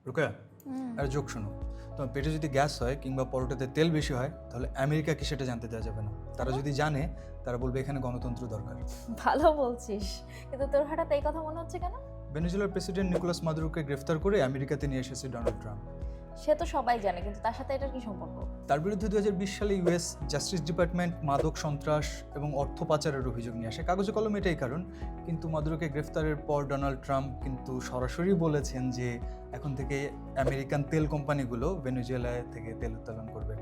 রুকেয়া, আর যোগ শোনো, তোমার পেটে যদি গ্যাস হয় কিংবা পরোটাতে তেল বেশি হয় তাহলে আমেরিকা কি সেটা জানতে দেওয়া যাবে না। তারা যদি জানে তারা বলবে এখানে গণতন্ত্র দরকার। ভালো বলছিস, কিন্তু তোর হঠাৎ এই কথা মনে হচ্ছে কেন? ভেনেজুয়েলার প্রেসিডেন্ট নিকোলাস মাদুরোকে গ্রেফতার করে আমেরিকাতে নিয়ে এসেছে ডোনাল্ড ট্রাম্প। সে তো সবাই জানে, কিন্তু তার সাথে এটার কি সম্পর্ক? তার বিরুদ্ধে 2020 সালে ইউএস জাস্টিস ডিপার্টমেন্ট মাদক সন্ত্রাস এবং অর্থ পাচারের অভিযোগ নিয়ে আসে। কাগজে কলমে এটাই কারণ, কিন্তু মাদুরোকে গ্রেফতারের পর ডোনাল্ড ট্রাম্প কিন্তু সরাসরি বলেছেন যে এখন থেকে আমেরিকান তেল কোম্পানিগুলো ভেনেজুয়েলা থেকে তেল উত্তোলন করবে।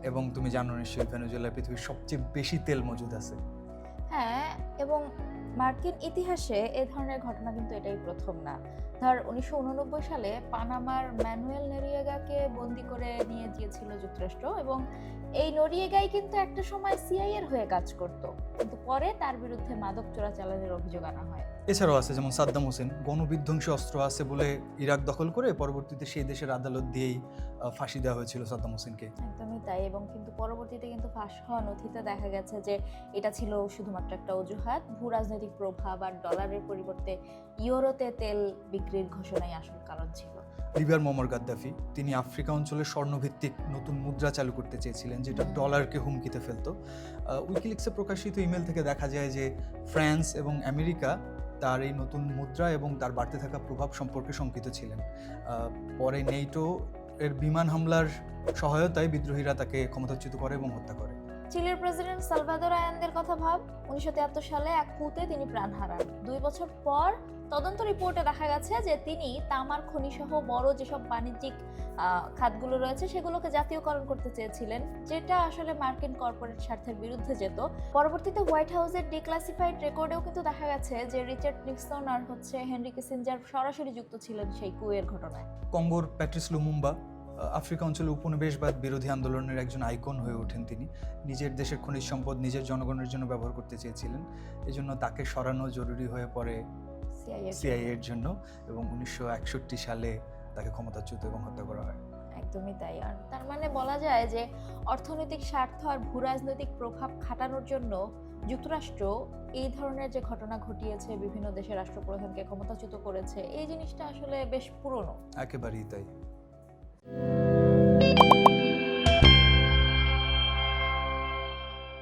এবং তুমি জানো নিশ্চয়ই ভেনেজুয়েলায় পৃথিবীর সবচেয়ে বেশি তেল মজুদ আছে। হ্যাঁ, এবং মার্কিন ইতিহাসে এ ধরনের ঘটনা কিন্তু এটাই প্রথম না। ধর 1989 সালে পানামার ম্যানুয়েল নরিয়েগাকে বন্দি করে নিয়ে গিয়েছিল যুক্তরাষ্ট্র, এবং এই নরিয়েগাই কিন্তু একটা সময় সিআইএ এর হয়ে কাজ করত, কিন্তু পরে তার বিরুদ্ধে মাদক চোরাচালানের অভিযোগ আনা হয়। এছাড়াও আছে যেমন সাদ্দাম হোসেন, গণবিধ্বংসী অস্ত্র আছে বলে ইরাক দখল করে পরবর্তীতে সেই দেশের আদালত দিয়েই ফাঁসি দেওয়া হয়েছিল সাদ্দাম হোসেনকে। একদমই তাই, এবং কিন্তু পরবর্তীতে কিন্তু ফাঁস হওয়া নথিতে দেখা গেছে যে এটা ছিল শুধুমাত্র একটা অজুহাত। ভূ রাজনৈতিক প্রভাব আর ডলারের পরিবর্তে ইউরোতে তেল বিক্রির ঘোষণাই আসল কারণ ছিল। লিবিয়ার মোয়াম্মার গাদ্দাফি, তিনি আফ্রিকা অঞ্চলে স্বর্ণভিত্তিক নতুন মুদ্রা চালু করতে চেয়েছিলেন যেটা ডলারকে হুমকিতে ফেলতো। উইকিলিক্সে প্রকাশিত ইমেল থেকে দেখা যায় যে ফ্রান্স এবং আমেরিকা তার এই নতুন মুদ্রা এবং তার বাড়তে থাকা প্রভাব সম্পর্কে শঙ্কিত ছিলেন। পরে নেটো এর বিমান হামলার সহায়তায় বিদ্রোহীরা তাকে ক্ষমতাচ্যুত করে এবং হত্যা করে। চিলির প্রেসিডেন্ট সালভাদোর আয়ান্দের কথা ভাব, 1973 সালে এক কুতে তিনি প্রাণ হারান। 2 বছর পর তদন্ত রিপোর্টে দেখা গেছে যে তিনি তামার খনি সহ বড় যেসব বাণিজ্যিক খাতগুলো রয়েছে সেগুলোকে জাতীয়করণ করতে চেয়েছিলেন, যেটা আসলে মার্কিন কর্পোরেট স্বার্থের বিরুদ্ধে যেত। পরবর্তীতে হোয়াইট হাউসের ডিক্লাসিফাইড রেকর্ডেও কিন্তু দেখা গেছে যে রিচার্ড নিক্সন আর হেনরি কিসিঞ্জার সরাসরি যুক্ত ছিলেন সেই কুয়ের ঘটনায়। কঙ্গোর প্যাট্রিস লুমুম্বা আফ্রিকা অঞ্চলে উপনিবেশবাদ বিরোধী আন্দোলনের একজন আইকন হয়ে ওঠেন। তিনি নিজের দেশের খনিজ সম্পদ নিজের জনগণের জন্য ব্যবহার করতে চেয়েছিলেন, এজন্য তাকে সরানো জরুরি হয়ে পড়ে সিআইএ এর জন্য, এবং 1961 সালে তাকে ক্ষমতাচ্যুত এবং হত্যা করা হয়। একদমই তাই। আর তার মানে বলা যায় যে অর্থনৈতিক স্বার্থ আর ভূ রাজনৈতিক প্রভাব খাটানোর জন্য যুক্তরাষ্ট্র এই ধরনের যে ঘটনা ঘটিয়েছে, বিভিন্ন দেশের রাষ্ট্রপ্রধানকে ক্ষমতাচ্যুত করেছে, এই জিনিসটা আসলে বেশ পুরনো। একেবারেই তাই।